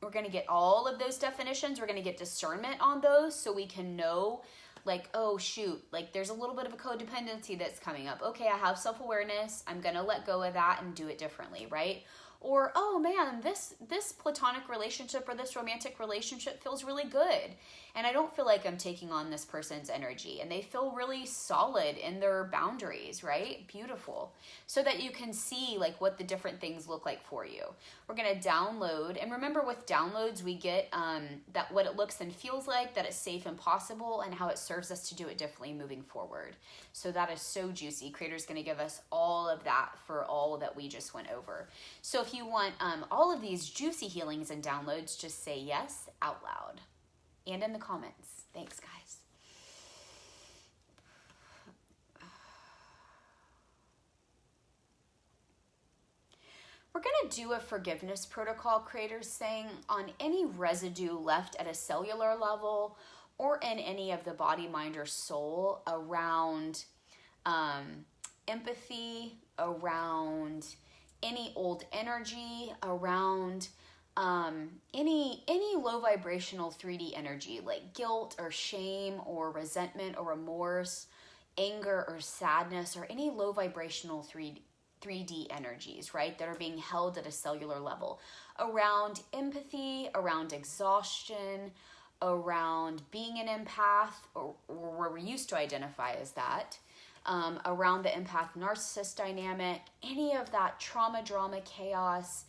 We're going to get all of those definitions. We're going to get discernment on those so we can know, like, oh, shoot, like there's a little bit of a codependency that's coming up. Okay, I have self-awareness. I'm going to let go of that and do it differently, right? Or, oh man, this platonic relationship or this romantic relationship feels really good. And I don't feel like I'm taking on this person's energy. And they feel really solid in their boundaries, right? Beautiful. So that you can see like what the different things look like for you. We're going to download. And remember with downloads, we get that what it looks and feels like, that it's safe and possible, and how it serves us to do it differently moving forward. So that is so juicy. Creator's going to give us all of that for all that we just went over. So if you want all of these juicy healings and downloads, just say yes out loud and in the comments. Thanks, guys. We're going to do a forgiveness protocol, Creator's saying, on any residue left at a cellular level or in any of the body, mind, or soul around empathy, around any old energy, around any low vibrational 3D energy like guilt or shame or resentment or remorse, anger or sadness, or any low vibrational 3D energies, right, that are being held at a cellular level around empathy, around exhaustion, around being an empath, or where we used to identify as that, around the empath narcissist dynamic, any of that trauma, drama, chaos,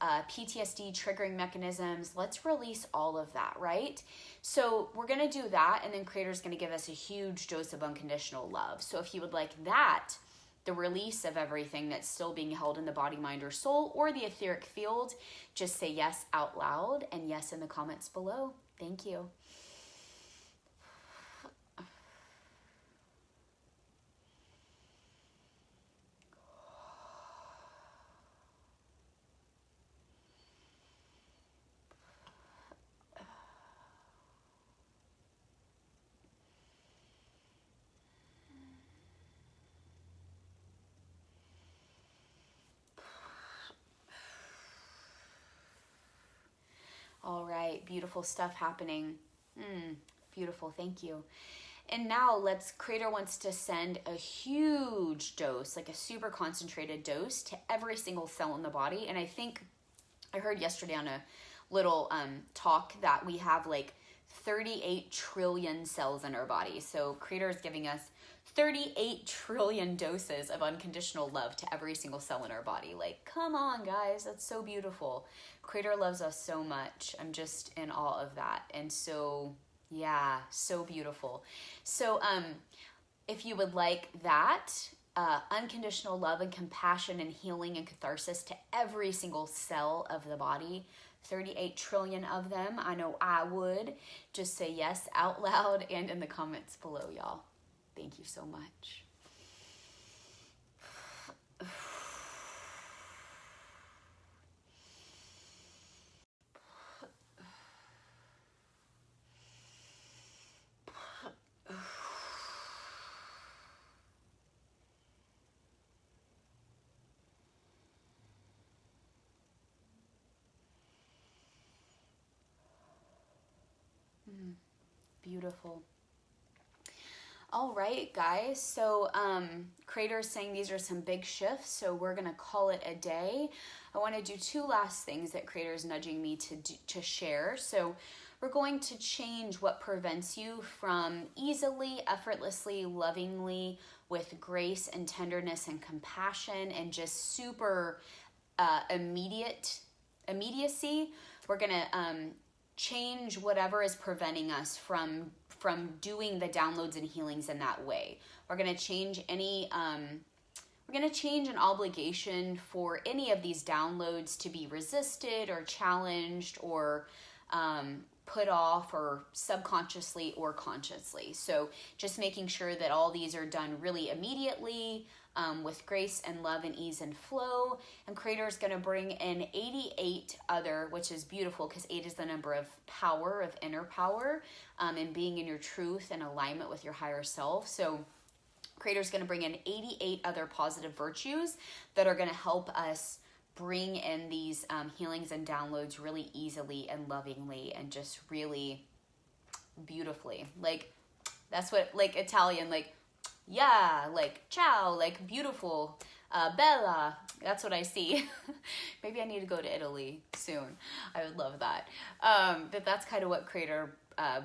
PTSD triggering mechanisms. Let's release all of that, right? So we're going to do that, and then Creator's going to give us a huge dose of unconditional love. So if you would like that, the release of everything that's still being held in the body, mind, or soul, or the etheric field, just say yes out loud and yes in the comments below. Thank you. All right, beautiful stuff happening. Beautiful, thank you. And now Creator wants to send a huge dose, like a super concentrated dose to every single cell in the body. And I think I heard yesterday on a little talk that we have like 38 trillion cells in our body. So Creator is giving us 38 trillion doses of unconditional love to every single cell in our body. Like, come on, guys, that's so beautiful. Creator loves us so much. I'm just in awe of that. And so, yeah, so beautiful. So, if you would like that, unconditional love and compassion and healing and catharsis to every single cell of the body, 38 trillion of them, I know I would. Just say yes out loud and in the comments below, y'all. Thank you so much. Beautiful. All right, guys. So Creator is saying these are some big shifts, so we're going to call it a day. I want to do two last things that Creator is nudging me to share. So we're going to change what prevents you from easily, effortlessly, lovingly, with grace and tenderness and compassion and just super immediacy. We're going to change whatever is preventing us from doing the downloads and healings in that way. We're going to change an obligation for any of these downloads to be resisted or challenged or put off, or subconsciously or consciously. So just making sure that all these are done really immediately, with grace and love and ease and flow. And Creator is going to bring in 88 other, which is beautiful because 8 is the number of power, of inner power, and being in your truth and alignment with your higher self. So Creator is going to bring in 88 other positive virtues that are going to help us bring in these healings and downloads really easily and lovingly and just really beautifully. Like, that's what, like, Italian, like, yeah, like, ciao, like, beautiful, bella, that's what I see. Maybe I need to go to Italy soon. I would love that. But that's kind of what Creator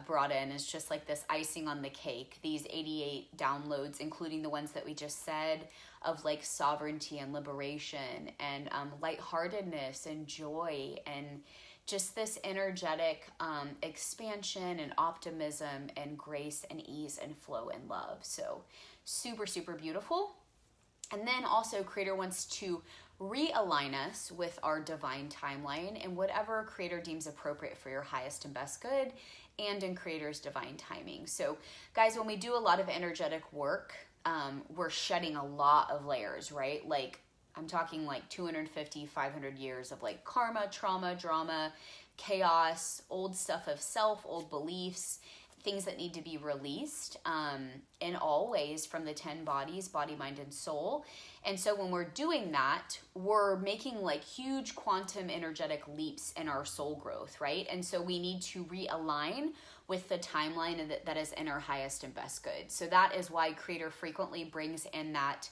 brought in, is just like this icing on the cake, these 88 downloads, including the ones that we just said, of like sovereignty and liberation and lightheartedness and joy and just this energetic expansion and optimism and grace and ease and flow and love. So super, super beautiful. And then also Creator wants to realign us with our divine timeline and whatever Creator deems appropriate for your highest and best good, and in Creator's divine timing. So guys, when we do a lot of energetic work, we're shedding a lot of layers, right? Like, I'm talking like 250, 500 years of like karma, trauma, drama, chaos, old stuff of self, old beliefs, things that need to be released in all ways from the 10 bodies, body, mind, and soul. And so when we're doing that, we're making like huge quantum energetic leaps in our soul growth, right? And so we need to realign with the timeline that is in our highest and best good. So that is why Creator frequently brings in that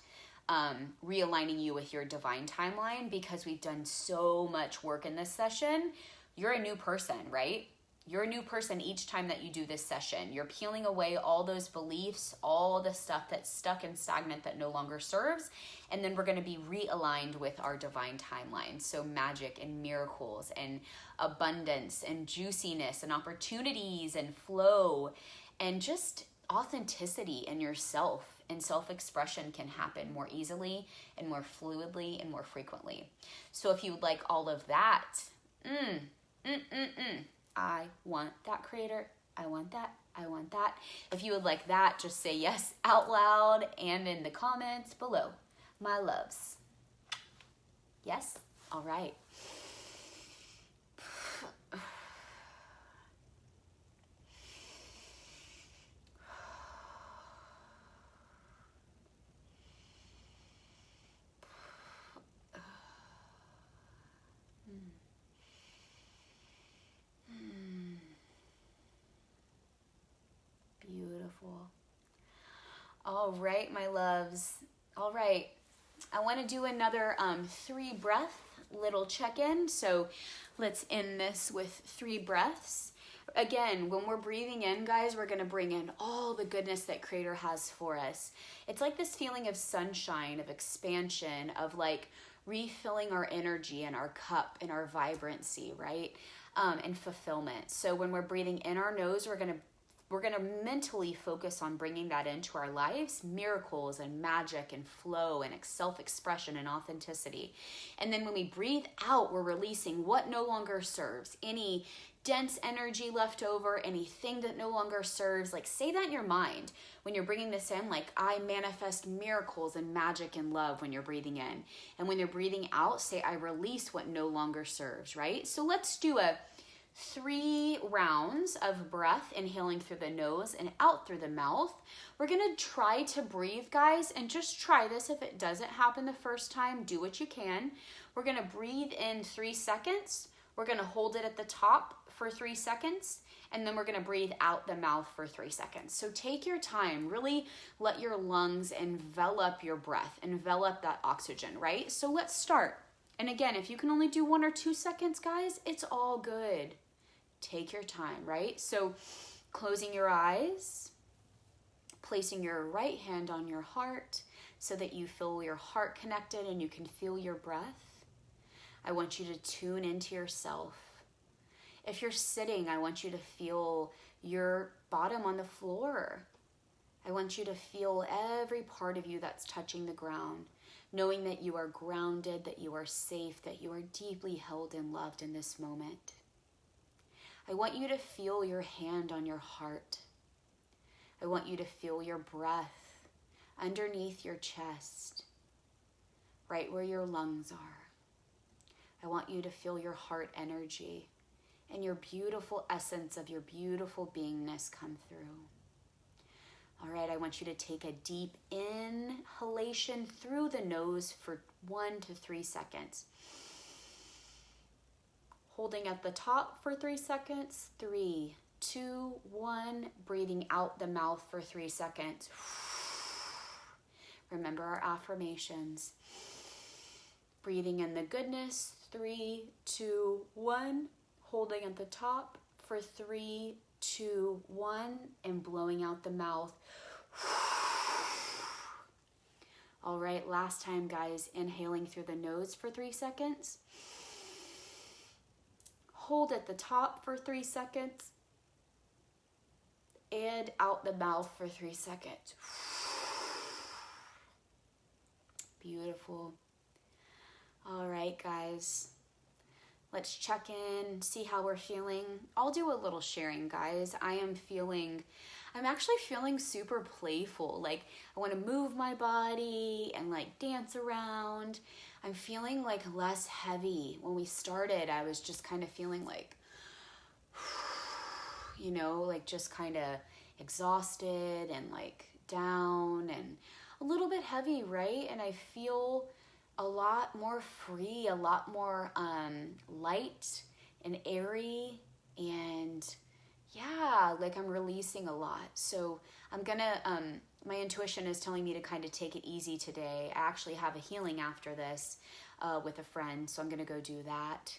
realigning you with your divine timeline, because we've done so much work in this session. You're a new person, right? You're a new person each time that you do this session. You're peeling away all those beliefs, all the stuff that's stuck and stagnant that no longer serves. And then we're going to be realigned with our divine timeline. So magic and miracles and abundance and juiciness and opportunities and flow and just authenticity in yourself and self-expression can happen more easily and more fluidly and more frequently. So if you would like all of that, I want that, creator. I want that. I want that. If you would like that, just say yes out loud and in the comments below. My loves. Yes? All right. Beautiful. All right, my loves. All right. I want to do another 3 breath little check-in. So let's end this with 3 breaths. Again, when we're breathing in, guys, we're going to bring in all the goodness that Creator has for us. It's like this feeling of sunshine, of expansion, of like refilling our energy and our cup and our vibrancy, right? And fulfillment. So when we're breathing in our nose, we're going to mentally focus on bringing that into our lives, miracles and magic and flow and self-expression and authenticity. And then when we breathe out, we're releasing what no longer serves, any dense energy left over, anything that no longer serves. Like, say that in your mind when you're bringing this in, like, I manifest miracles and magic and love when you're breathing in. And when you're breathing out, say, I release what no longer serves, right? So let's do a 3 rounds of breath, inhaling through the nose and out through the mouth. We're going to try to breathe, guys, and just try this. If it doesn't happen the first time, do what you can. We're going to breathe in 3 seconds. We're going to hold it at the top for 3 seconds, and then we're going to breathe out the mouth for 3 seconds. So take your time. Really let your lungs envelop your breath, envelop that oxygen, right? So let's start. And again, if you can only do 1 or 2 seconds, guys, it's all good. Take your time, right? So closing your eyes, placing your right hand on your heart so that you feel your heart connected and you can feel your breath. I want you to tune into yourself. If you're sitting, I want you to feel your bottom on the floor. I want you to feel every part of you that's touching the ground, knowing that you are grounded, that you are safe, that you are deeply held and loved in this moment. I want you to feel your hand on your heart. I want you to feel your breath underneath your chest, right where your lungs are. I want you to feel your heart energy and your beautiful essence of your beautiful beingness come through. All right, I want you to take a deep inhalation through the nose for 1 to 3 seconds. Holding at the top for 3 seconds. 3, 2, 1. Breathing out the mouth for 3 seconds. Remember our affirmations. Breathing in the goodness. 3, 2, 1. Holding at the top for 3, 2, 1. And blowing out the mouth. All right, last time, guys. Inhaling through the nose for 3 seconds. Hold at the top for 3 seconds. And out the mouth for 3 seconds. Beautiful. All right, guys. Let's check in, see how we're feeling. I'll do a little sharing, guys. I'm actually feeling super playful. Like, I want to move my body and like dance around. I'm feeling like less heavy. When we started, I was just kind of feeling like, you know, like just kind of exhausted and like down and a little bit heavy, right? And I feel a lot more free, a lot more light and airy, and yeah, like I'm releasing a lot. So I'm gonna, my intuition is telling me to kind of take it easy today. I actually have a healing after this with a friend, so I'm gonna go do that.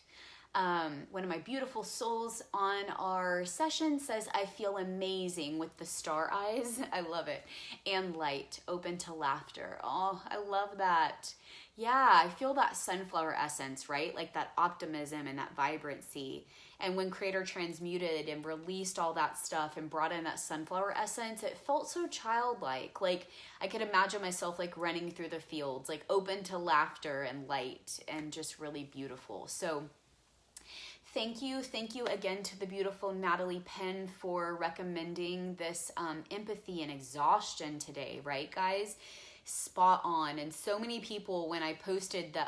One of my beautiful souls on our session says, I feel amazing with the star eyes. I love it. And light, open to laughter. Oh, I love that. Yeah, I feel that sunflower essence, right? Like that optimism and that vibrancy. And when Creator transmuted and released all that stuff and brought in that sunflower essence, it felt so childlike. Like I could imagine myself like running through the fields, like open to laughter and light, and just really beautiful. So thank you again to the beautiful Natalie Penn for recommending this Empathy and Exhaustion today, right guys? Spot on. And so many people, when I posted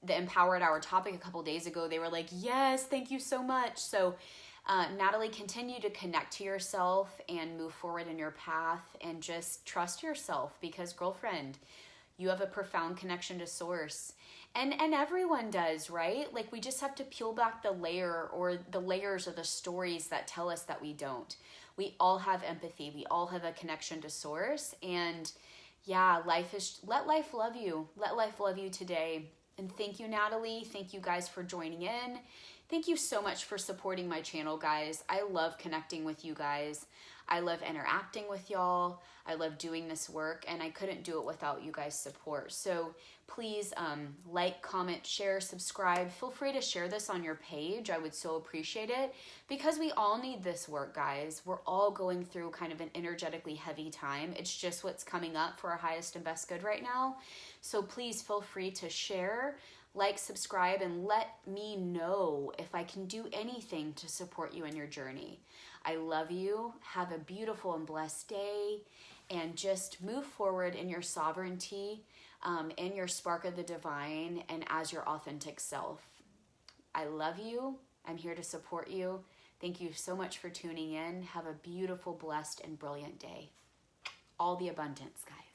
the Empowered Hour topic a couple days ago, they were like, yes, thank you so much. So Natalie, continue to connect to yourself and move forward in your path and just trust yourself, because girlfriend, you have a profound connection to source. And everyone does, right? Like we just have to peel back the layer or the layers of the stories that tell us that we don't. We all have empathy. We all have a connection to source. And yeah, let life love you. Let life love you today. And thank you, Natalie. Thank you guys for joining in. Thank you so much for supporting my channel, guys. I love connecting with you guys. I love interacting with y'all. I love doing this work, and I couldn't do it without you guys' support. So please like, comment, share, subscribe. Feel free to share this on your page. I would so appreciate it, because we all need this work, guys. We're all going through kind of an energetically heavy time. It's just what's coming up for our highest and best good right now. So please feel free to share, like, subscribe, and let me know if I can do anything to support you in your journey. I love you. Have a beautiful and blessed day, and just move forward in your sovereignty, in your spark of the divine, and as your authentic self. I love you. I'm here to support you. Thank you so much for tuning in. Have a beautiful, blessed, and brilliant day. All the abundance, guys.